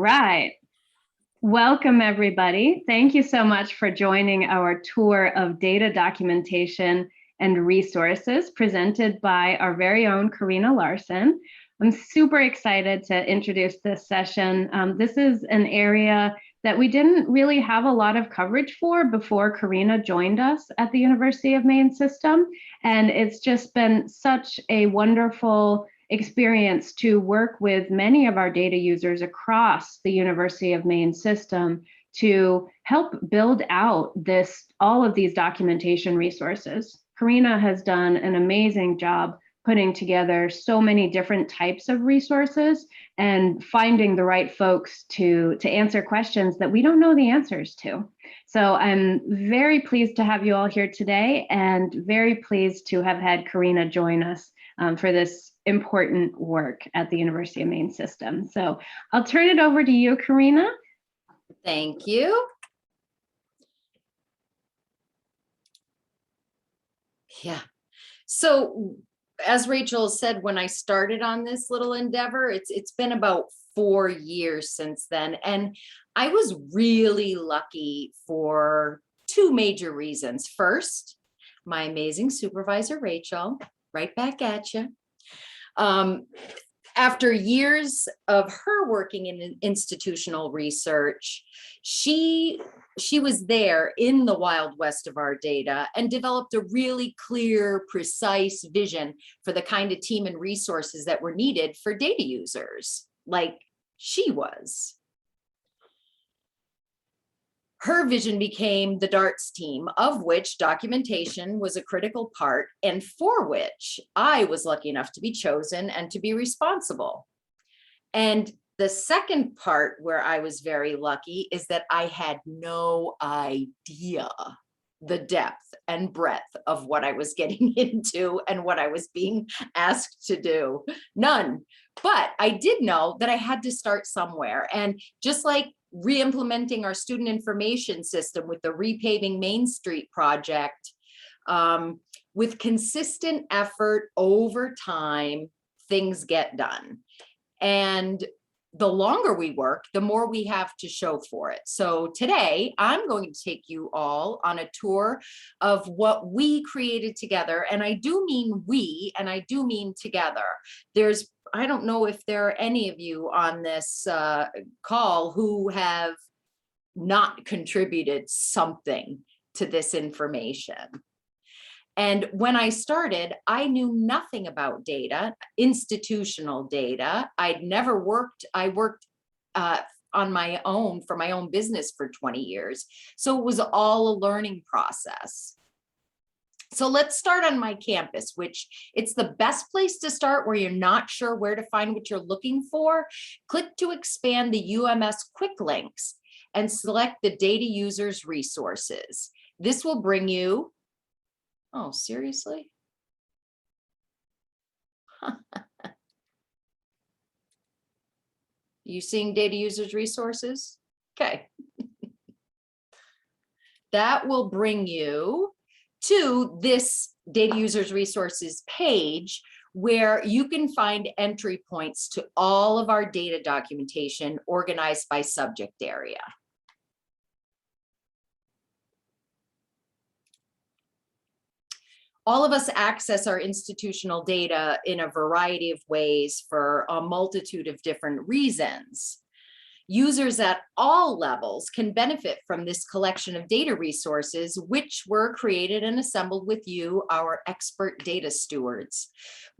right. Welcome, everybody. Thank you so much for joining our tour of data documentation and resources presented by our very own Karina Larson. I'm super excited to introduce this session. This is an area that we didn't really have a lot of coverage for before Karina joined us at the University of Maine System. And it's just been such a wonderful experience to work with many of our data users across the University of Maine System to help build out all of these documentation resources. Karina has done an amazing job putting together so many different types of resources and finding the right folks to answer questions that we don't know the answers to. So I'm very pleased to have you all here today and very pleased to have had Karina join us for this important work at the University of Maine System. So I'll turn it over to you, Karina. Thank you. Yeah. So as Rachel said, when I started on this little endeavor, it's been about 4 years since then. And I was really lucky for 2 major reasons. First, my amazing supervisor, Rachel, right back at you. After years of her working in institutional research, she was there in the Wild West of our data and developed a really clear, precise vision for the kind of team and resources that were needed for data users, like she was. Her vision became the DARTS team, of which documentation was a critical part, and for which I was lucky enough to be chosen and to be responsible. And the second part where I was very lucky is that I had no idea the depth and breadth of what I was getting into and what I was being asked to do. None. But I did know that I had to start somewhere. And just like re-implementing our student information system with the Repaving Main Street project, with consistent effort over time, things get done. And the longer we work, the more we have to show for it. So today, I'm going to take you all on a tour of what we created together. And I do mean we, and I do mean together. I don't know if there are any of you on this call who have not contributed something to this information. And when I started, I knew nothing about data, institutional data. I worked on my own for my own business for 20 years. So it was all a learning process. So let's start on my campus, which it's the best place to start where you're not sure where to find what you're looking for. Click to expand the UMS quick links and select the data users resources. This will bring you, oh, seriously? You seeing data users resources? Okay. That will bring you to this data users resources page where you can find entry points to all of our data documentation organized by subject area. All of us access our institutional data in a variety of ways for a multitude of different reasons. Users at all levels can benefit from this collection of data resources, which were created and assembled with you, our expert data stewards.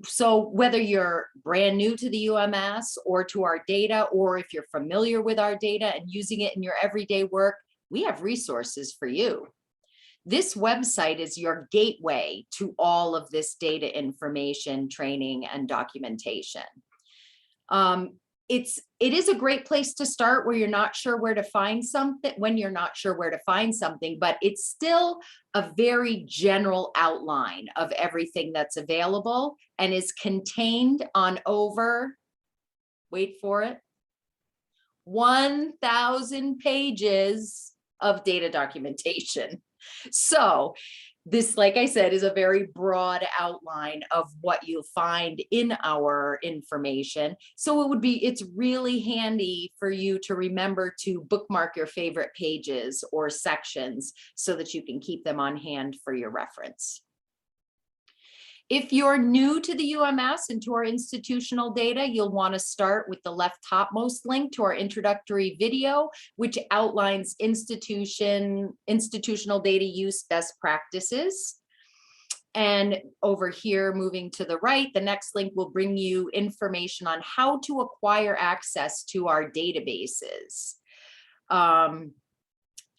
So whether you're brand new to the UMS or to our data, or if you're familiar with our data and using it in your everyday work, we have resources for you. This website is your gateway to all of this data information, training, and documentation. It is a great place to start where you're not sure where to find something, but it's still a very general outline of everything that's available and is contained on over, wait for it, 1,000 pages of data documentation. So This, like I said, is a very broad outline of what you'll find in our information. So it's really handy for you to remember to bookmark your favorite pages or sections so that you can keep them on hand for your reference. If you're new to the UMS and to our institutional data, you'll want to start with the left topmost link to our introductory video, which outlines institutional data use best practices. And over here, moving to the right, the next link will bring you information on how to acquire access to our databases.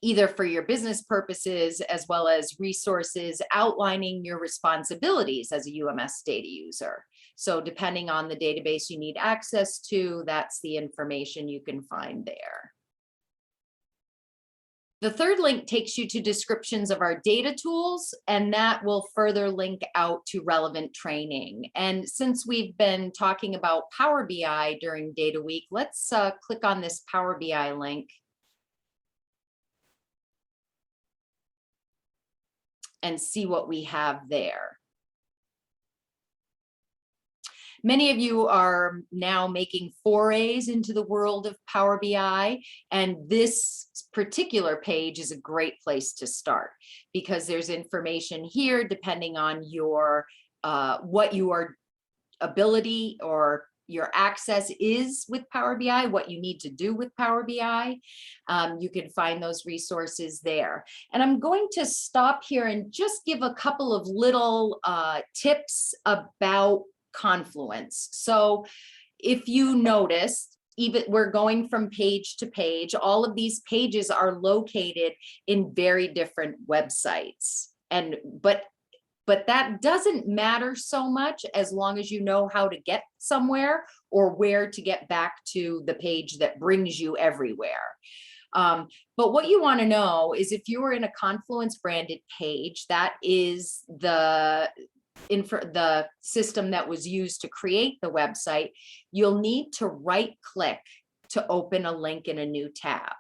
Either for your business purposes, as well as resources outlining your responsibilities as a UMS data user. So depending on the database you need access to, that's the information you can find there. The third link takes you to descriptions of our data tools, and that will further link out to relevant training. And since we've been talking about Power BI during Data Week, let's click on this Power BI link and see what we have there. Many of you are now making forays into the world of Power BI, and this particular page is a great place to start because there's information here depending on your what your ability or your access is with Power BI, what you need to do with Power BI. You can find those resources there. And I'm going to stop here and just give a couple of little tips about Confluence. So if you notice, even we're going from page to page, all of these pages are located in very different websites. But that doesn't matter so much as long as you know how to get somewhere or where to get back to the page that brings you everywhere. But what you want to know is if you were in a Confluence branded page, that is the system that was used to create the website, you'll need to right click to open a link in a new tab.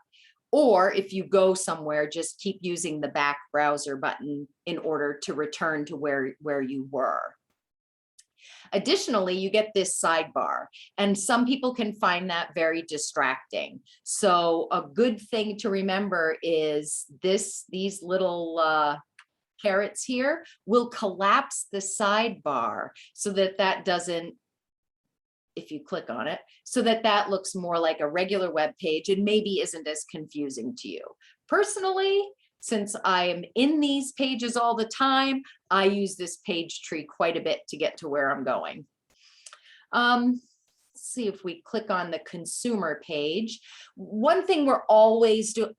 Or if you go somewhere, just keep using the back browser button in order to return to where you were. Additionally, you get this sidebar, and some people can find that very distracting. So a good thing to remember is these little carrots here will collapse the sidebar so that doesn't, if you click on it, so that looks more like a regular web page and maybe isn't as confusing to you. Personally, since I am in these pages all the time, I use this page tree quite a bit to get to where I'm going. Let's see if we click on the consumer page. One thing we're always doing,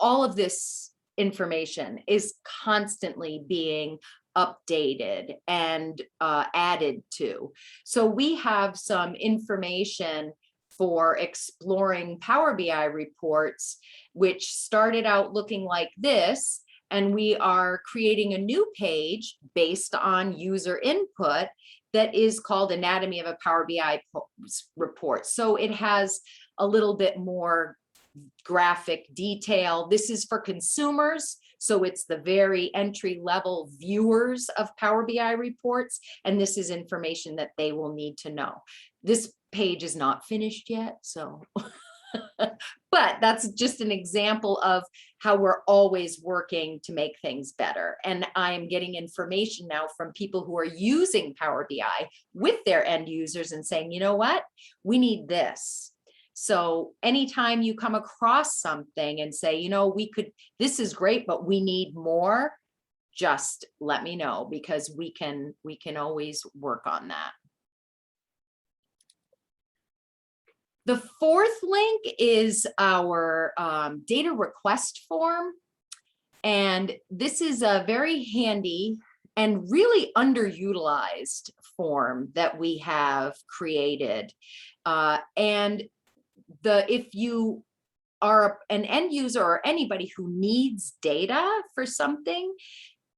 all of this information is constantly being updated and added to. So we have some information for exploring Power BI reports, which started out looking like this, and we are creating a new page based on user input that is called Anatomy of a Power BI Report. So it has a little bit more graphic detail. This is for consumers, so it's the very entry-level viewers of Power BI reports, and this is information that they will need to know. This page is not finished yet, so but that's just an example of how we're always working to make things better. And I am getting information now from people who are using Power BI with their end users and saying, you know what, we need this. So anytime you come across something and say, you know, this is great, but we need more, just let me know, because we can always work on that. The fourth link is our data request form. And this is a very handy and really underutilized form that we have created. And if you are an end user or anybody who needs data for something,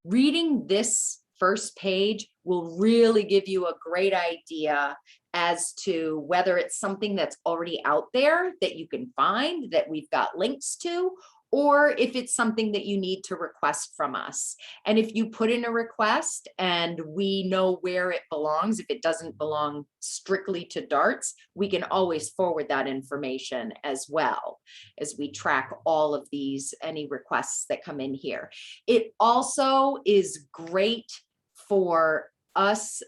reading this first page will really give you a great idea as to whether it's something that's already out there that you can find, that we've got links to, or if it's something that you need to request from us. And if you put in a request and we know where it belongs, if it doesn't belong strictly to darts, we can always forward that information as well as we track all of these, any requests that come in here. It also is great for us,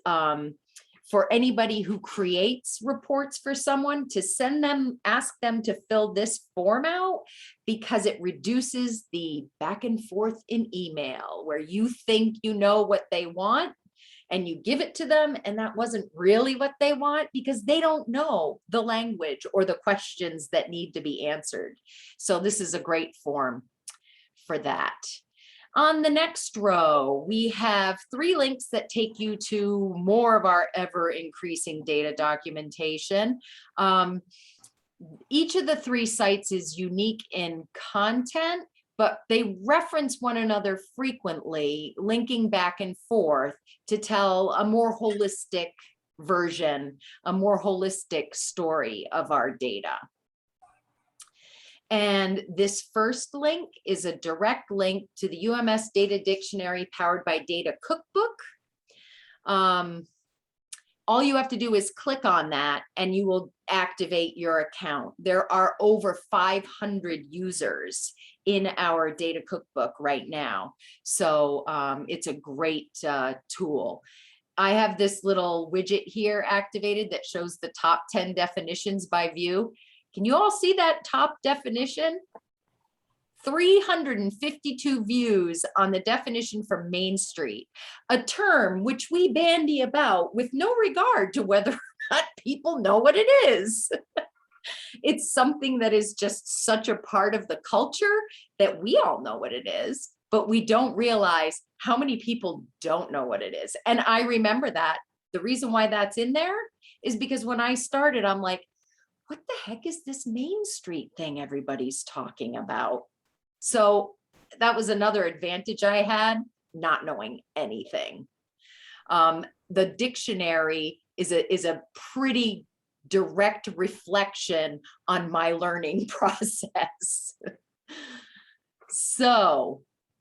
for anybody who creates reports for someone, to send them, ask them to fill this form out, because it reduces the back and forth in email where you think you know what they want and you give it to them and that wasn't really what they want, because they don't know the language or the questions that need to be answered. So this is a great form for that. On the next row, we have 3 links that take you to more of our ever increasing data documentation. Each of the 3 sites is unique in content, but they reference one another frequently, linking back and forth to tell a more holistic version, a more holistic story of our data. And this first link is a direct link to the UMS Data Dictionary powered by Data Cookbook. All you have to do is click on that and you will activate your account. There are over 500 users in our Data Cookbook right now. So it's a great tool. I have this little widget here activated that shows the top 10 definitions by view. Can you all see that top definition? 352 views on the definition for Main Street, a term which we bandy about with no regard to whether or not people know what it is. It's something that is just such a part of the culture that we all know what it is, but we don't realize how many people don't know what it is. And I remember that. The reason why that's in there is because when I started, I'm like, what the heck is this Main Street thing everybody's talking about? So that was another advantage I had, not knowing anything. The dictionary is a pretty direct reflection on my learning process. So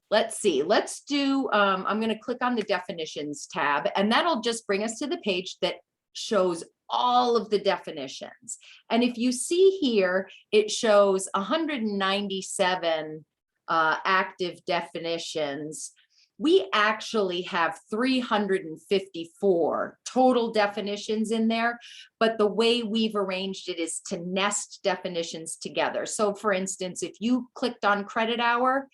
let's see, let's do, I'm going to click on the definitions tab, and that'll just bring us to the page that shows all of the definitions. And if you see here, it shows 197 active definitions. We actually have 354 total definitions in there, but the way we've arranged it is to nest definitions together. So for instance, if you clicked on credit hour,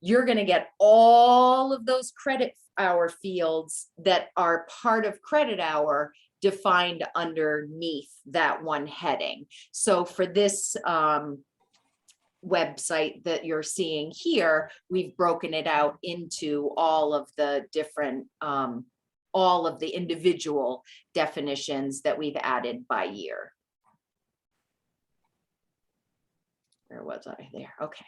you're going to get all of those credit hour fields that are part of credit hour defined underneath that one heading. So for this website that you're seeing here, we've broken it out into all of the different, all of the individual definitions that we've added by year. Where was I? There. Okay.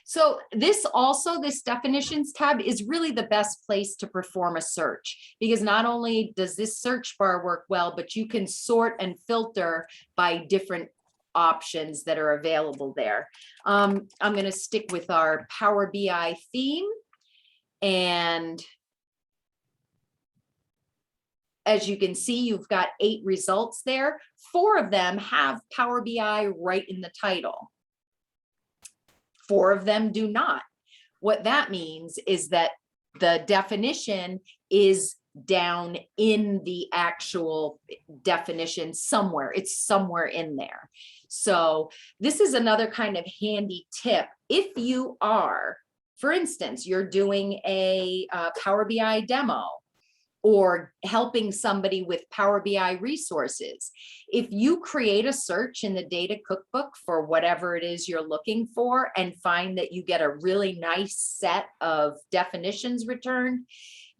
So this also, this definitions tab is really the best place to perform a search, because not only does this search bar work well, but you can sort and filter by different options that are available there. I'm going to stick with our Power BI theme. And as you can see, you've got 8 results there. 4 of them have Power BI right in the title. 4 of them do not. What that means is that the definition is down in the actual definition somewhere. It's somewhere in there. So this is another kind of handy tip. If you are, for instance, you're doing a Power BI demo or helping somebody with Power BI resources, if you create a search in the Data Cookbook for whatever it is you're looking for and find that you get a really nice set of definitions returned,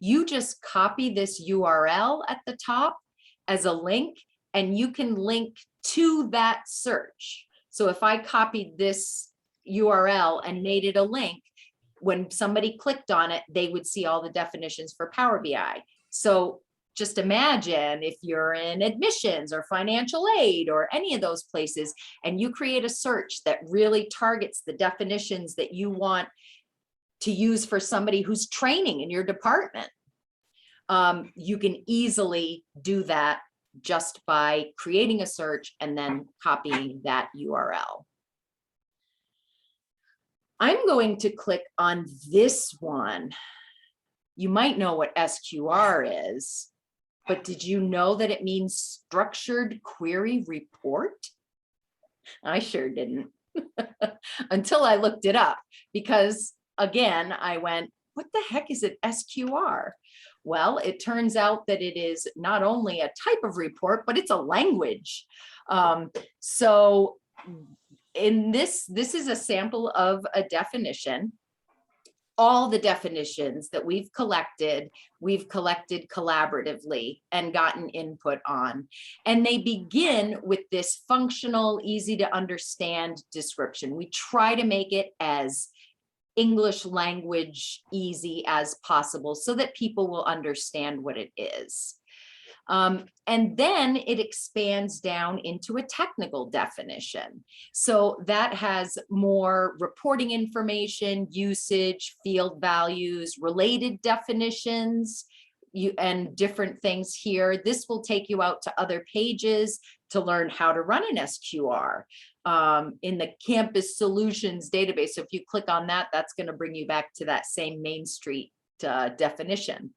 you just copy this URL at the top as a link, and you can link to that search. So if I copied this URL and made it a link, when somebody clicked on it, they would see all the definitions for Power BI. So just imagine if you're in admissions or financial aid or any of those places, and you create a search that really targets the definitions that you want to use for somebody who's training in your department. You can easily do that just by creating a search and then copying that URL. I'm going to click on this one. You might know what SQR is, but did you know that it means structured query report? I sure didn't until I looked it up, because again, I went, what the heck is it SQR? Well, it turns out that it is not only a type of report, but it's a language. So in this is a sample of a definition. All the definitions that we've collected collaboratively and gotten input on. And they begin with this functional, easy to understand description. We try to make it as English language easy as possible so that people will understand what it is. And then it expands down into a technical definition. So that has more reporting information, usage, field values, related definitions, and different things here. This will take you out to other pages to learn how to run an SQR in the Campus Solutions database. So if you click on that, that's going to bring you back to that same Main Street definition,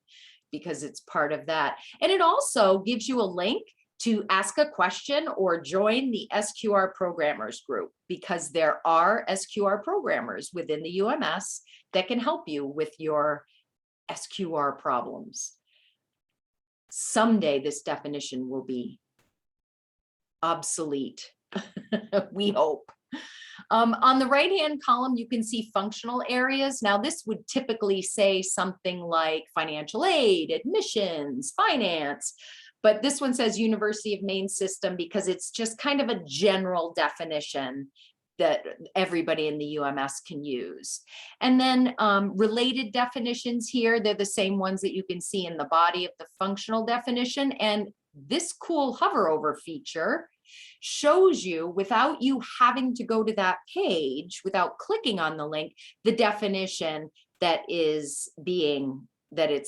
because it's part of that. And it also gives you a link to ask a question or join the SQR programmers group, because there are SQR programmers within the UMS that can help you with your SQR problems. Someday this definition will be obsolete, we hope. On the right-hand column, you can see functional areas. Now, this would typically say something like financial aid, admissions, finance, but this one says University of Maine System because it's just kind of a general definition that everybody in the UMS can use. And then related definitions here, they're the same ones that you can see in the body of the functional definition. And this cool hover over feature shows you, without you having to go to that page, without clicking on the link, the definition that it's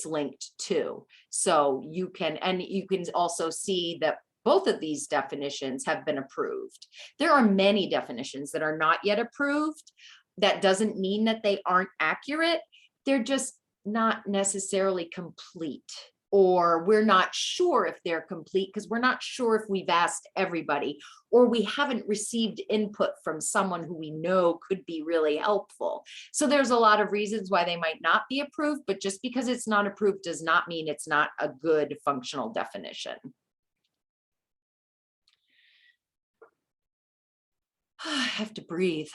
linked to. So you can, and you can also see that both of these definitions have been approved. There are many definitions that are not yet approved. That doesn't mean that they aren't accurate. They're just not necessarily complete, or we're not sure if they're complete because we're not sure if we've asked everybody, or we haven't received input from someone who we know could be really helpful. So there's a lot of reasons why they might not be approved, but just because it's not approved does not mean it's not a good functional definition. I have to breathe.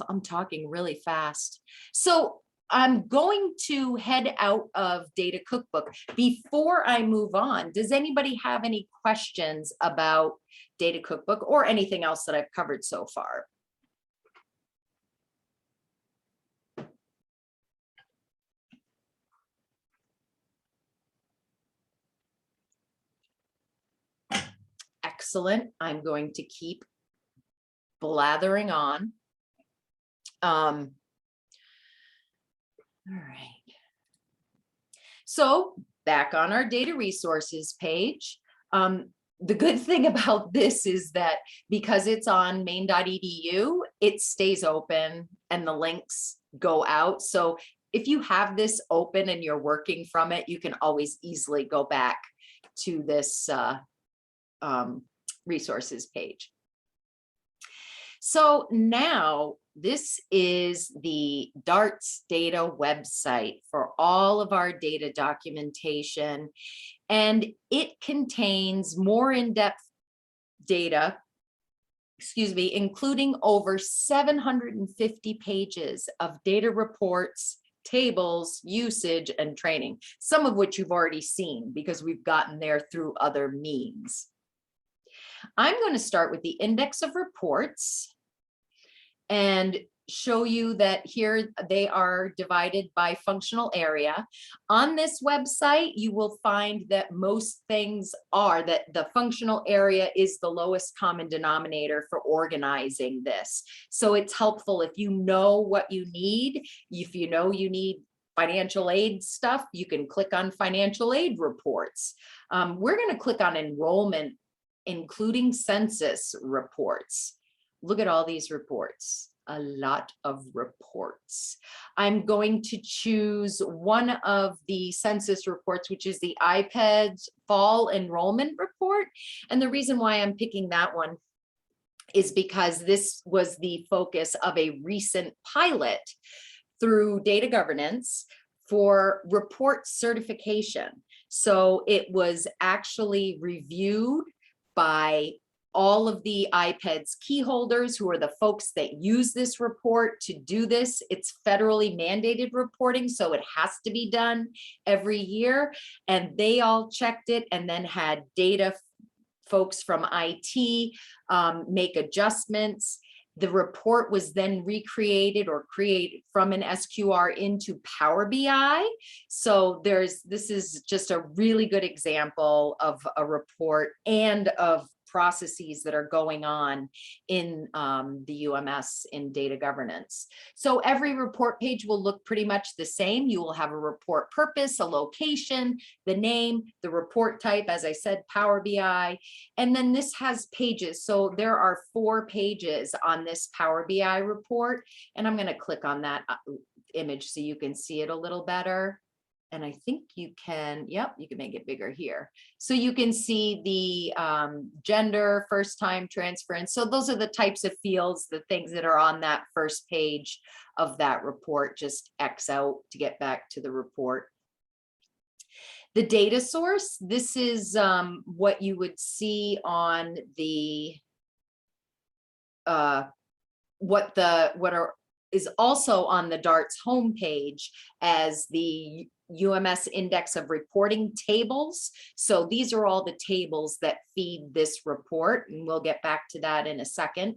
I'm talking really fast. So I'm going to head out of Data Cookbook. Before I move on, does anybody have any questions about Data Cookbook or anything else that I've covered so far? Excellent. I'm going to keep blathering on. All right. So back on our data resources page, the good thing about this is that because it's on maine.edu, it stays open and the links go out. So if you have this open and you're working from it, you can always easily go back to this resources page. So now this is the DARTS data website for all of our data documentation, and it contains more in-depth data, including over 750 pages of data reports, tables, usage, and training, some of which you've already seen because we've gotten there through other means. I'm going to start with the index of reports and show you that here they are divided by functional area. On this website, you will find that most things are that the functional area is the lowest common denominator for organizing this. So it's helpful if you know what you need. If you know you need financial aid stuff, you can click on financial aid reports. We're going to click on enrollment, including census reports. Look at all these reports. A lot of reports. I'm going to choose one of the census reports, which is the IPEDS fall enrollment report. And the reason why I'm picking that one is because this was the focus of a recent pilot through data governance for report certification. So it was actually reviewed by all of the IPEDS key holders, who are the folks that use this report to do this. It's federally mandated reporting, so it has to be done every year. And they all checked it and then had data folks from IT make adjustments. The report was then recreated or created from an SQR into PowerBI. So this is just a really good example of a report and of processes that are going on in the UMS in data governance. So every report page will look pretty much the same. You will have a report purpose, a location, the name, the report type, as I said, Power BI, and then this has pages. So there are 4 pages on this Power BI report, and I'm going to click on that image so you can see it a little better. And I think you can, yep, you can make it bigger here. So you can see the gender, first time transference. So those are the types of fields, the things that are on that first page of that report. Just X out to get back to the report. The data source, this is what you would see on the, is also on the DARTS homepage as the UMS index of reporting tables. So these are all the tables that feed this report, and we'll get back to that in a second.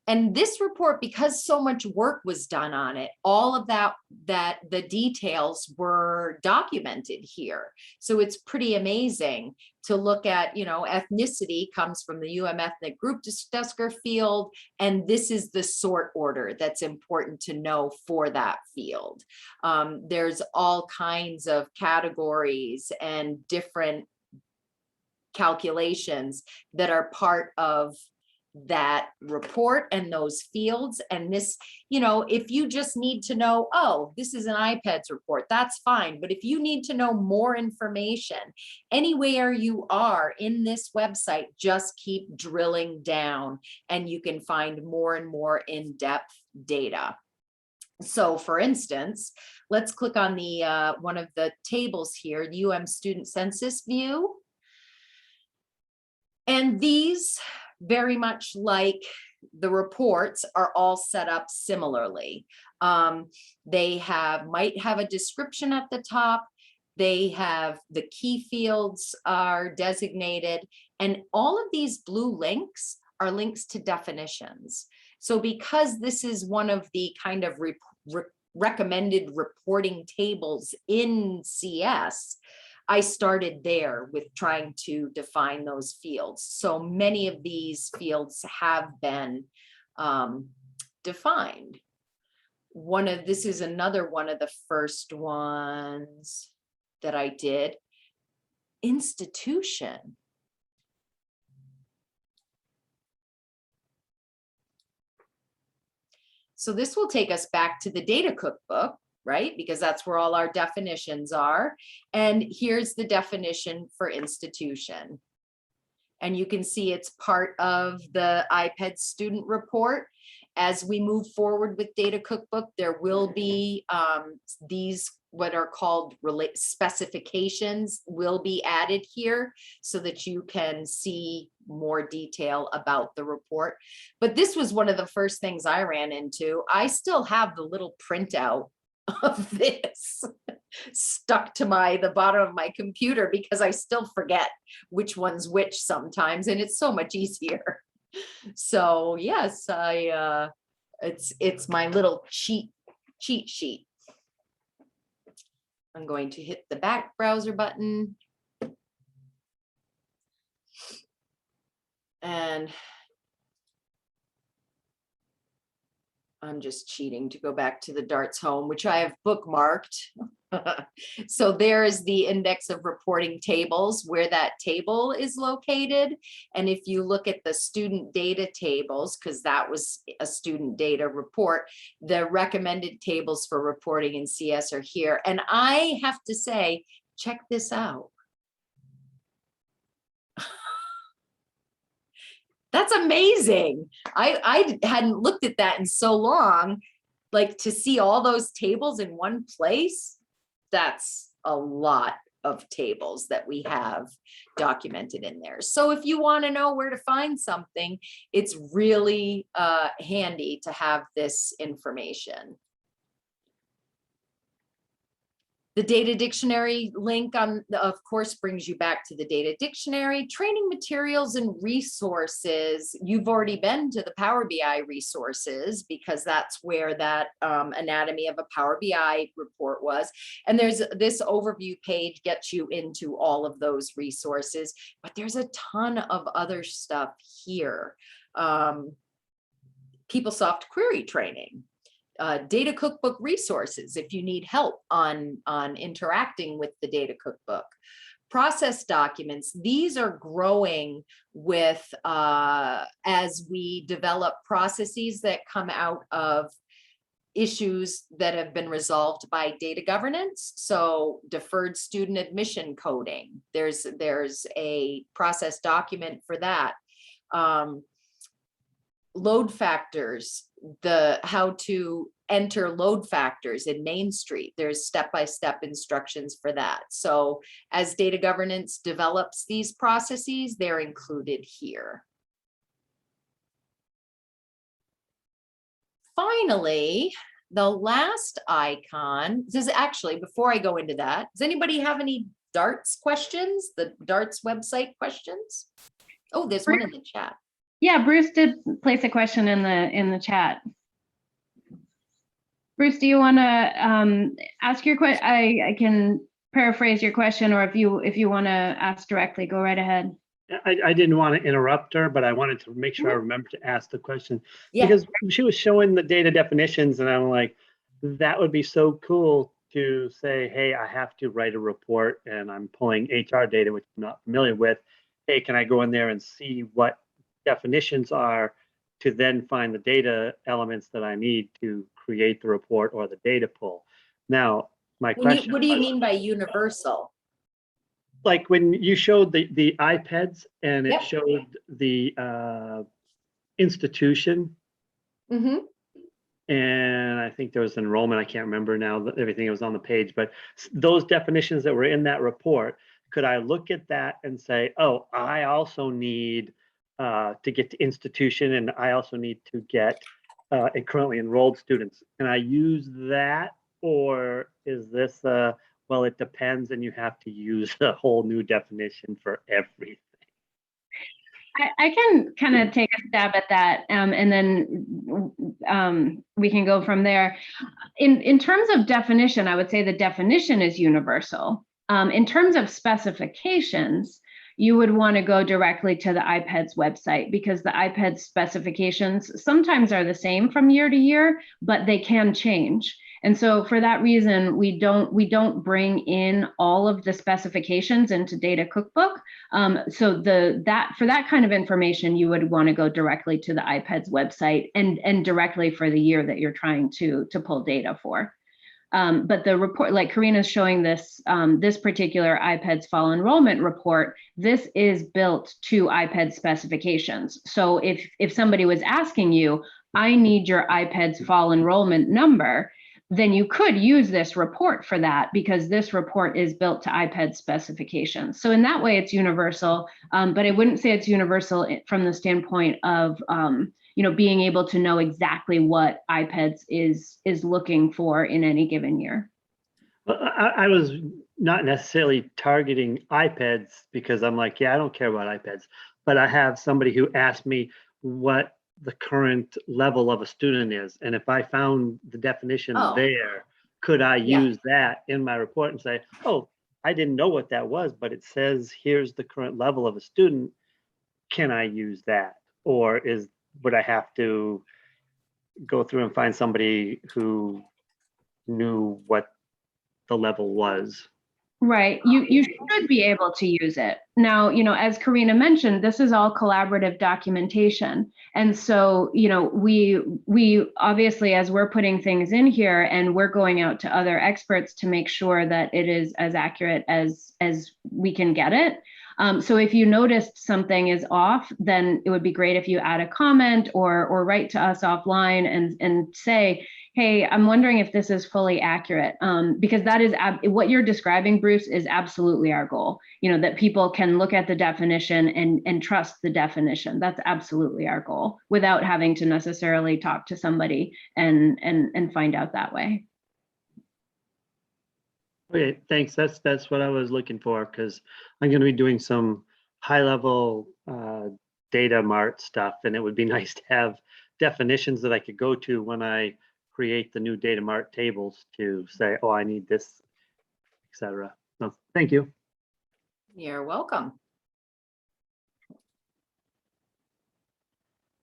And this report, because so much work was done on it, all of that the details were documented here. So it's pretty amazing to look at, you know, ethnicity comes from the ethnic group discussor field, and this is the sort order that's important to know for that field. There's all kinds of categories and different calculations that are part of that report and those fields. And this, you know, if you just need to know, oh, this is an IPEDS report, that's fine. But if you need to know more information, anywhere you are in this website, just keep drilling down and you can find more and more in-depth data. So for instance, let's click on the one of the tables here, the UM student census view. And these, very much like the reports, are all set up similarly. They might have a description at the top. They have the key fields are designated, and all of these blue links are links to definitions. So because this is one of the kind of recommended reporting tables in CS, I started there with trying to define those fields. So many of these fields have been defined. This is another one of the first ones that I did. Institution. So this will take us back to the data cookbook, right? Because that's where all our definitions are. And here's the definition for institution. And you can see it's part of the IPEDS student report. As we move forward with data cookbook, there will be these what are called specifications will be added here so that you can see more detail about the report. But this was one of the first things I ran into. I still have the little printout of this stuck to the bottom of my computer because I still forget which one's which sometimes, and it's so much easier. So yes, It's my little cheat sheet. I'm going to hit the back browser button. And I'm just cheating to go back to the Darts home, which I have bookmarked. So there is the index of reporting tables where that table is located. And if you look at the student data tables, because that was a student data report, the recommended tables for reporting in CS are here. And I have to say, check this out. That's amazing. I hadn't looked at that in so long. Like, to see all those tables in one place, that's a lot of tables that we have documented in there. So if you want to know where to find something, it's really handy to have this information. The data dictionary link of course, brings you back to the data dictionary, training materials and resources. You've already been to the Power BI resources because that's where that anatomy of a Power BI report was. And there's this overview page gets you into all of those resources, but there's a ton of other stuff here. PeopleSoft query training. Data cookbook resources if you need help on interacting with the data cookbook. Process documents, these are growing with as we develop processes that come out of issues that have been resolved by data governance. So deferred student admission coding, there's a process document for that. Load factors, how to enter load factors in Main Street. There's step-by-step instructions for that. So as data governance develops these processes, they're included here. Finally, the last icon, this is actually, before I go into that, does anybody have any Darts questions? The Darts website questions? Oh, there's one in the chat. Yeah, Bruce did place a question in the chat. Bruce, do you want to ask your question? I can paraphrase your question, or if you want to ask directly, go right ahead. I didn't want to interrupt her, but I wanted to make sure I remember to ask the question. Yeah. Because she was showing the data definitions, and I'm like, that would be so cool to say, hey, I have to write a report and I'm pulling HR data, which I'm not familiar with. Hey, can I go in there and see what definitions are to then find the data elements that I need to create the report or the data pull? Now, my question. What do you mean by universal? Like when you showed the iPads and it Yep. showed the institution. Mm-hmm. And I think there was enrollment. I can't remember now everything that was on the page, but those definitions that were in that report, could I look at that and say, oh, I also need to get to institution, and I also need to get currently enrolled students. Can I use that, or is this well, it depends, and you have to use a whole new definition for everything? I can kind of take a stab at that, and then we can go from there. In terms of definition, I would say the definition is universal. In terms of specifications, you would want to go directly to the IPEDS website, because the IPEDS specifications sometimes are the same from year to year, but they can change. And so for that reason, we don't bring in all of the specifications into Data Cookbook. So for that kind of information, you would want to go directly to the IPEDS website and directly for the year that you're trying to pull data for. But the report, like Karina's showing this, this particular IPEDS fall enrollment report, this is built to IPEDS specifications. So if somebody was asking you, I need your IPEDS fall enrollment number, then you could use this report for that, because this report is built to IPEDS specifications. So in that way, it's universal, but I wouldn't say it's universal from the standpoint of being able to know exactly what IPEDS is looking for in any given year. Well, I was not necessarily targeting IPEDS, because I'm like, yeah, I don't care about IPEDS, but I have somebody who asked me what the current level of a student is. And if I found the definition Oh. there, could I Yeah. use that in my report and say, oh, I didn't know what that was, but it says here's the current level of a student. Can I use that? Or would I have to go through and find somebody who knew what the level was? Right. You should be able to use it. Now, as Karina mentioned, this is all collaborative documentation. And so, we obviously, as we're putting things in here and we're going out to other experts to make sure that it is as accurate as we can get it. So if you noticed something is off, then it would be great if you add a comment or write to us offline and say, hey, I'm wondering if this is fully accurate, because that is what you're describing, Bruce, is absolutely our goal. That people can look at the definition and trust the definition. That's absolutely our goal, without having to necessarily talk to somebody and find out that way. Okay, thanks. That's what I was looking for, because I'm going to be doing some high-level data mart stuff, and it would be nice to have definitions that I could go to when I create the new data mart tables to say, oh, I need this, etc. So thank you. You're welcome.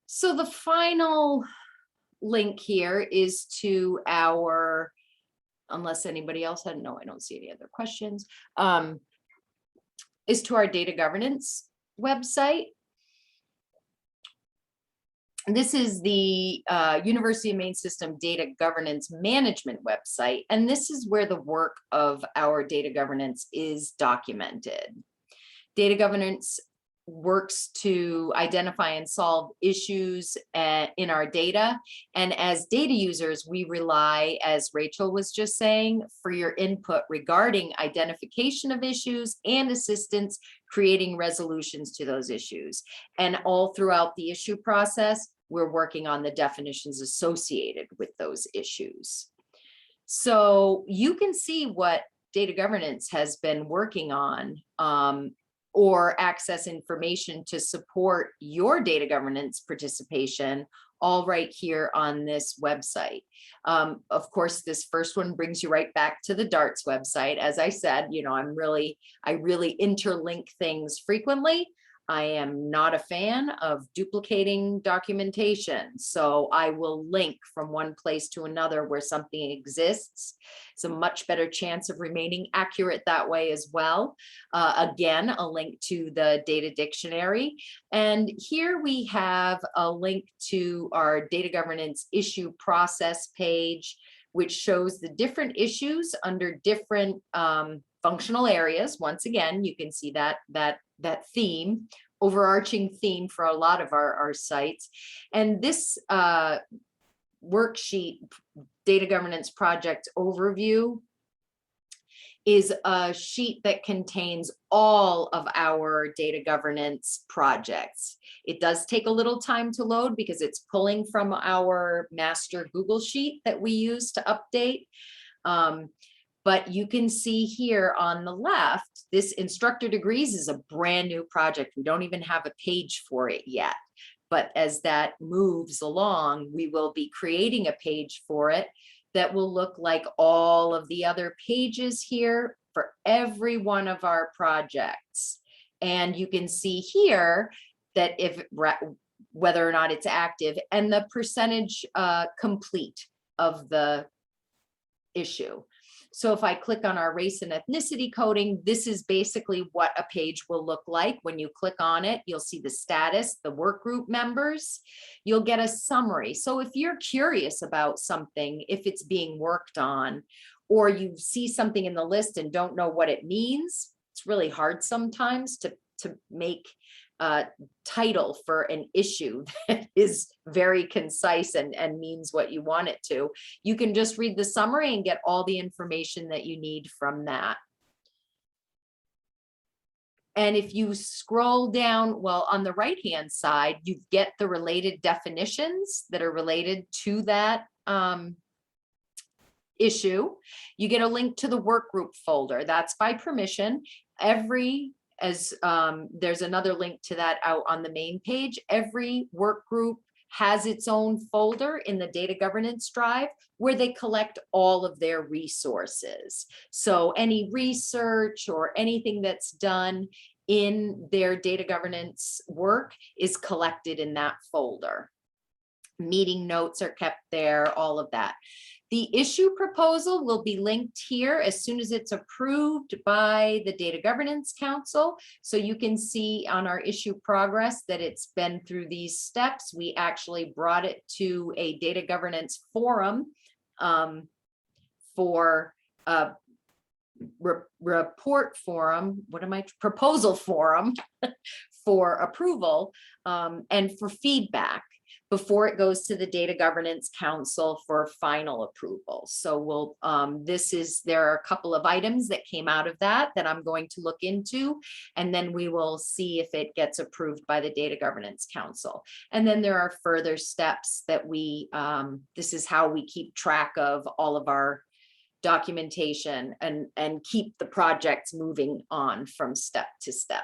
So the final link here is to our, unless anybody else had, no, I don't see any other questions, is to our data governance website. This is the University of Maine System Data Governance Management website, and this is where the work of our data governance is documented. Data governance works to identify and solve issues in our data, and as data users, we rely, as Rachel was just saying, for your input regarding identification of issues and assistance creating resolutions to those issues. And all throughout the issue process, we're working on the definitions associated with those issues. So you can see what data governance has been working on, or access information to support your data governance participation, all right here on this website. Of course, this first one brings you right back to the DARTS website. As I said, I really interlink things frequently. I am not a fan of duplicating documentation, so I will link from one place to another where something exists. It's a much better chance of remaining accurate that way as well. Again, a link to the data dictionary. And here we have a link to our data governance issue process page, which shows the different issues under different functional areas. Once again, you can see that theme, overarching theme for a lot of our sites. And this worksheet, data governance project overview, is a sheet that contains all of our data governance projects. It does take a little time to load because it's pulling from our master Google sheet that we use to update. But you can see here on the left, this instructor degrees is a brand new project. We don't even have a page for it yet. But as that moves along, we will be creating a page for it that will look like all of the other pages here for every one of our projects. And you can see here that whether or not it's active and the percentage complete of the issue. So if I click on our race and ethnicity coding, this is basically what a page will look like. When you click on it, you'll see the status, the work group members, you'll get a summary. So if you're curious about something, if it's being worked on, or you see something in the list and don't know what it means, it's really hard sometimes to make a title for an issue that is very concise and means what you want it to. You can just read the summary and get all the information that you need from that. And if you scroll down, well, on the right-hand side, you get the related definitions that are related to that issue. You get a link to the work group folder. That's by permission. There's another link to that out on the main page. Every work group has its own folder in the data governance drive where they collect all of their resources. So any research or anything that's done in their data governance work is collected in that folder. Meeting notes are kept there, all of that. The issue proposal will be linked here as soon as it's approved by the Data Governance Council. So you can see on our issue progress that it's been through these steps. We actually brought it to a data governance forum for a report forum, proposal forum for approval and for feedback before it goes to the Data Governance Council for final approval. So we'll, there are a couple of items that came out of that I'm going to look into, and then we will see if it gets approved by the Data Governance Council. And then there are further steps that we, this is how we keep track of all of our documentation and keep the projects moving on from step to step.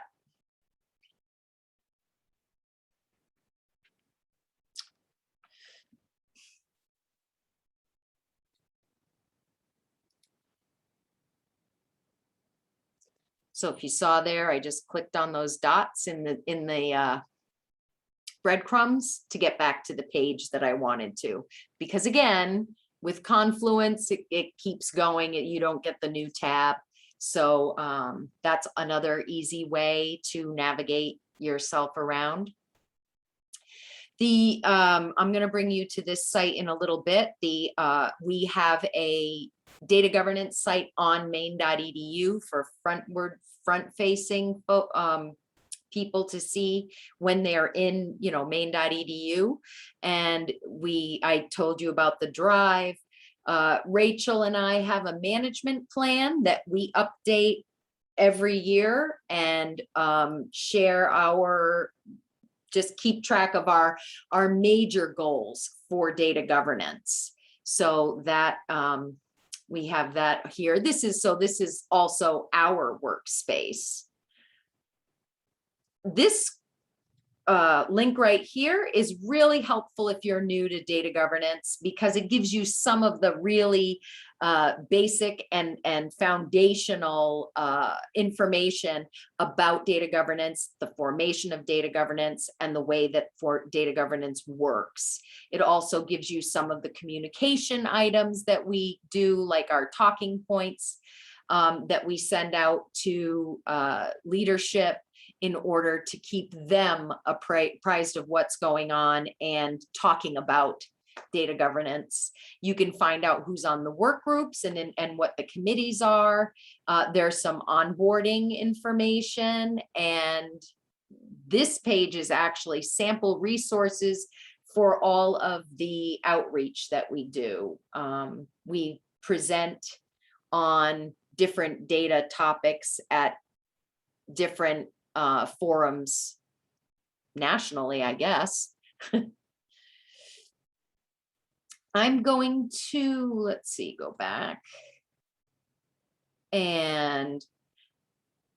So if you saw there, I just clicked on those dots in the breadcrumbs to get back to the page that I wanted to, because again, with Confluence, it keeps going, you don't get the new tab. So that's another easy way to navigate yourself around. I'm going to bring you to this site in a little bit. We have a data governance site on maine.edu for front-facing people to see when they're in, maine.edu. And I told you about the drive. Rachel and I have a management plan that we update every year and just keep track of our major goals for data governance. So that we have that here. This is also our workspace. This link right here is really helpful if you're new to data governance, because it gives you some of the really basic and foundational information about data governance, the formation of data governance, and the way that data governance works. It also gives you some of the communication items that we do, like our talking points that we send out to leadership in order to keep them apprised of what's going on and talking about data governance. You can find out who's on the work groups and what the committees are. There's some onboarding information, and this page is actually sample resources for all of the outreach that we do. We present on different data topics at different forums nationally, I guess. I'm going to, let's see, go back. And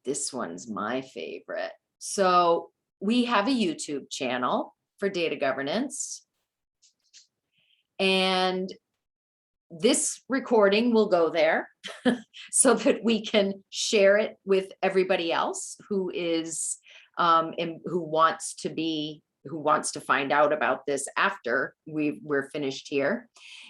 this one's my favorite. So we have a YouTube channel for data governance. And this recording will go there so that we can share it with everybody else who is who wants to find out about this after we're finished here.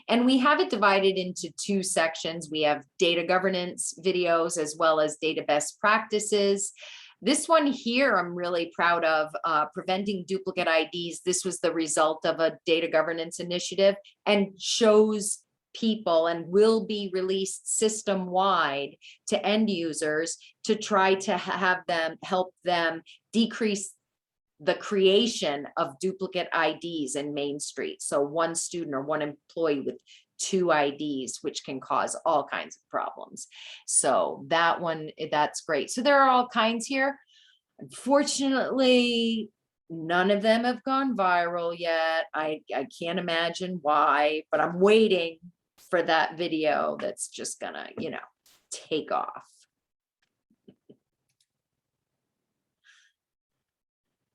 And we have it divided into two sections. We have data governance videos as well as data best practices. This one here, I'm really proud of, preventing duplicate IDs. This was the result of a data governance initiative and shows people and will be released system-wide to end users to try to help them decrease the creation of duplicate IDs in Main Street. So one student or one employee with two IDs, which can cause all kinds of problems. So that one, that's great. So there are all kinds here. Unfortunately, none of them have gone viral yet. I can't imagine why, but I'm waiting for that video that's just gonna, take off.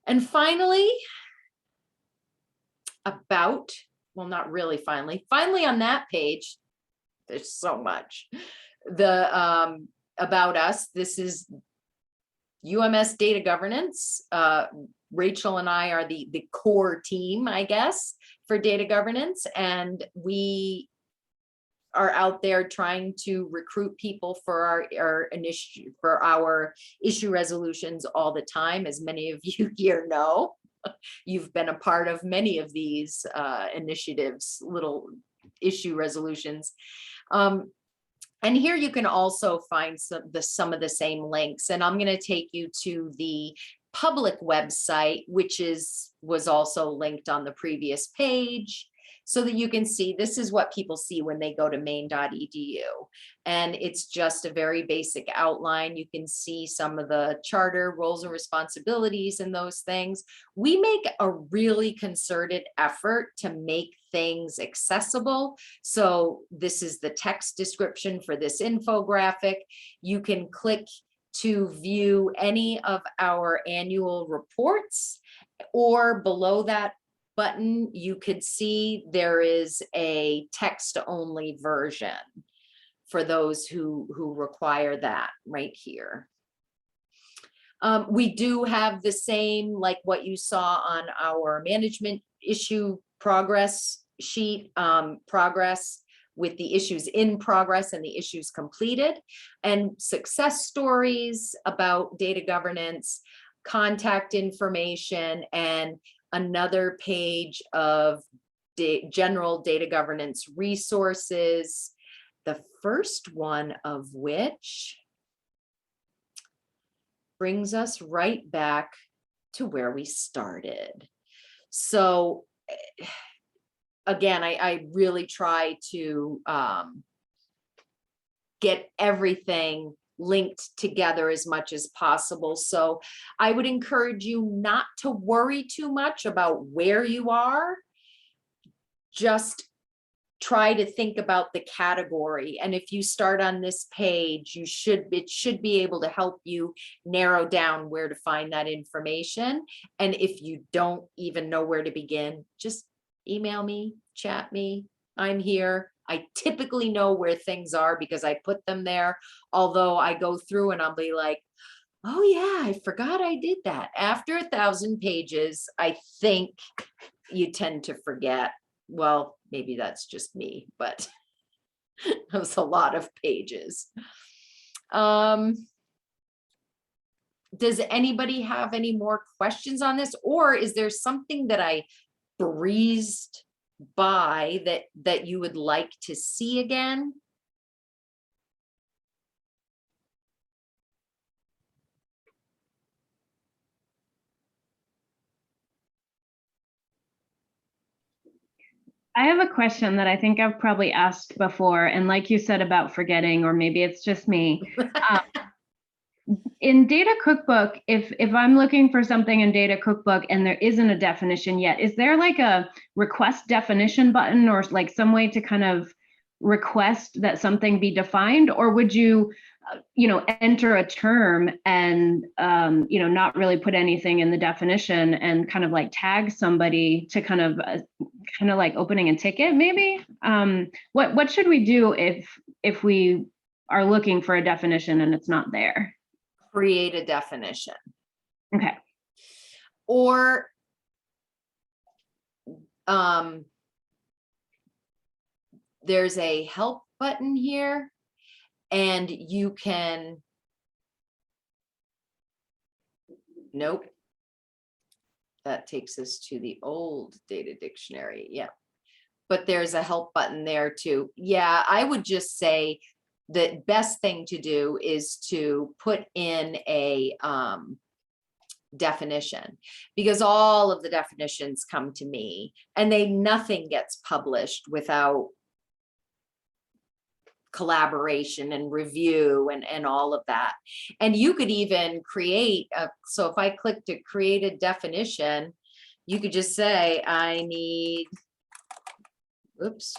And finally, about, well, not really finally on that page, there's so much. The about us, this is UMS Data Governance. Rachel and I are the core team, I guess, for data governance, and we are out there trying to recruit people for our issue resolutions all the time. As many of you here know, you've been a part of many of these initiatives, little issue resolutions. And here you can also find some of the same links. And I'm going to take you to the public website, which was also linked on the previous page, so that you can see this is what people see when they go to maine.edu. And it's just a very basic outline. You can see some of the charter roles and responsibilities and those things. We make a really concerted effort to make things accessible. So this is the text description for this infographic. You can click to view any of our annual reports, or below that button, you could see there is a text-only version for those who require that right here. We do have the same, like what you saw on our management issue progress sheet, progress with the issues in progress and the issues completed, and success stories about data governance, contact information, and another page of general data governance resources, the first one of which brings us right back to where we started. So again, I really try to get everything linked together as much as possible. So I would encourage you not to worry too much about where you are. Just try to think about the category. And if you start on this page, it should be able to help you narrow down where to find that information. And if you don't even know where to begin, just email me, chat me. I'm here. I typically know where things are because I put them there. Although I go through and I'll be like, oh yeah, I forgot I did that. After 1,000 pages, I think you tend to forget. Well, maybe that's just me, but it was a lot of pages. Does anybody have any more questions on this? Or is there something that I breezed by that you would like to see again? I have a question that I think I've probably asked before, and like you said about forgetting, or maybe it's just me. In Data Cookbook, if I'm looking for something in Data Cookbook and there isn't a definition yet, is there like a request definition button, or like some way to kind of request that something be defined? Or would you, enter a term and, not really put anything in the definition and kind of like tag somebody to kind of like opening a ticket maybe? What should we do if we are looking for a definition and it's not there? Create a definition. Okay. Or there's a help button here, and you can, nope, that takes us to the old data dictionary. Yeah, but there's a help button there too. Yeah, I would just say the best thing to do is to put in a definition, because all of the definitions come to me, and nothing gets published without collaboration and review and all of that. And you could even create so if I click to create a definition, you could just say, I need, oops,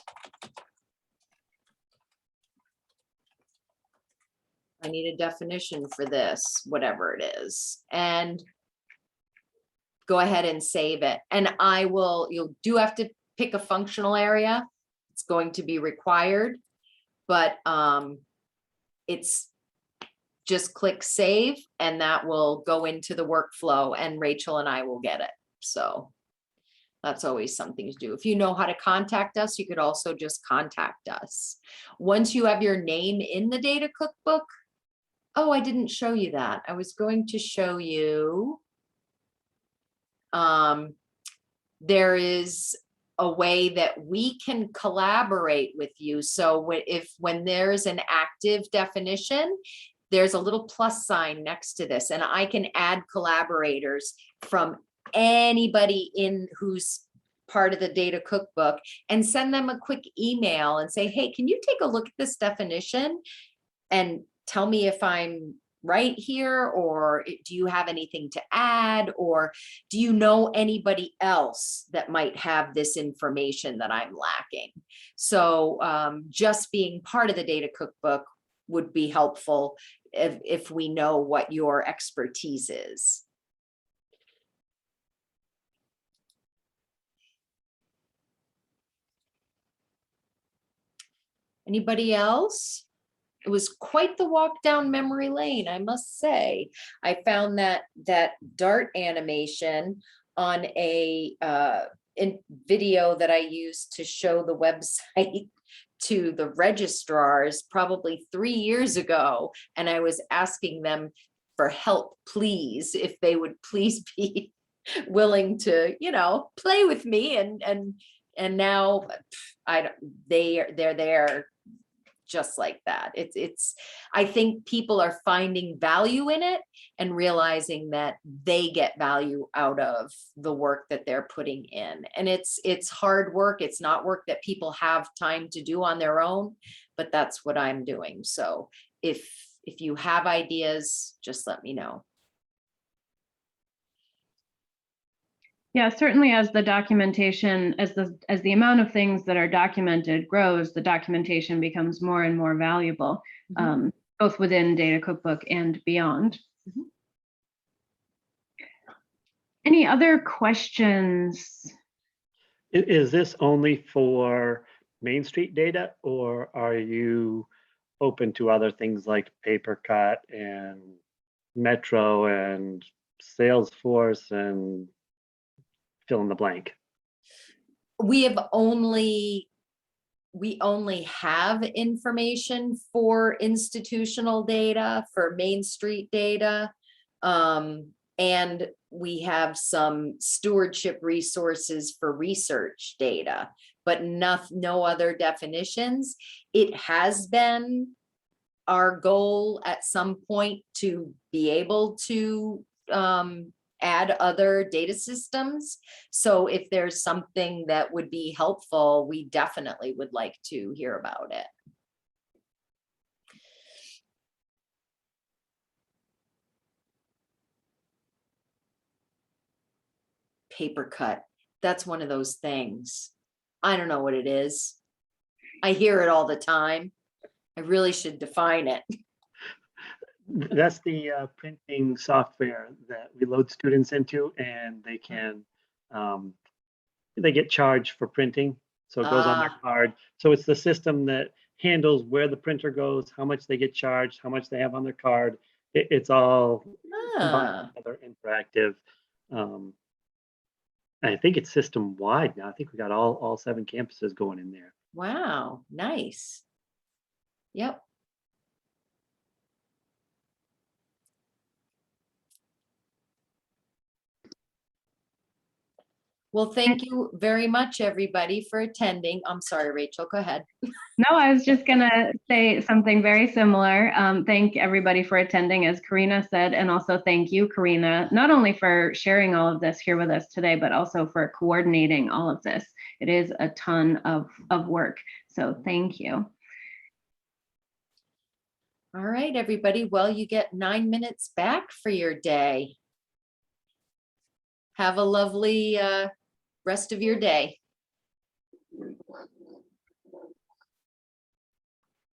I need a definition for this, whatever it is. And go ahead and save it. And you do have to pick a functional area. It's going to be required, but it's just click save and that will go into the workflow and Rachel and I will get it. So that's always something to do. If you know how to contact us, you could also just contact us. Once you have your name in the data cookbook, oh, I didn't show you that. I was going to show you. There is a way that we can collaborate with you. So when there's an active definition, there's a little plus sign next to this, and I can add collaborators from anybody in who's part of the data cookbook and send them a quick email and say, hey, can you take a look at this definition and tell me if I'm right here, or do you have anything to add, or do you know anybody else that might have this information that I'm lacking? So just being part of the data cookbook would be helpful if we know what your expertise is. Anybody else? It was quite the walk down memory lane, I must say. I found that Dart animation on a video that I used to show the website to the registrars probably 3 years ago, and I was asking them for help, please, if they would please be willing to, play with me, and now they're there just like that. I think people are finding value in it and realizing that they get value out of the work that they're putting in. And it's hard work. It's not work that people have time to do on their own, but that's what I'm doing. So if you have ideas, just let me know. Yeah, certainly as the documentation, as the amount of things that are documented grows, the documentation becomes more and more valuable, both within Data Cookbook and beyond. Any other questions? Is this only for Main Street data, or are you open to other things like PaperCut and Metro and Salesforce and fill in the blank? We only have information for institutional data, for Main Street data, and we have some stewardship resources for research data, but no other definitions. It has been our goal at some point to be able to add other data systems. So if there's something that would be helpful, we definitely would like to hear about it. PaperCut, that's one of those things. I don't know what it is. I hear it all the time. I really should define it. That's the printing software that we load students into, and they can they get charged for printing, so it goes on their card. So it's the system that handles where the printer goes, how much they get charged, how much they have on their card. It's all together, interactive. I think it's system wide now. I think we got all 7 campuses going in there. Wow, nice. Yep. Well, thank you very much, everybody, for attending. I'm sorry, Rachel, go ahead. No, I was just going to say something very similar. Thank everybody for attending, as Karina said, and also thank you, Karina, not only for sharing all of this here with us today, but also for coordinating all of this. It is a ton of work, so thank you. All right, everybody. Well, you get 9 minutes back for your day. Have a lovely rest of your day.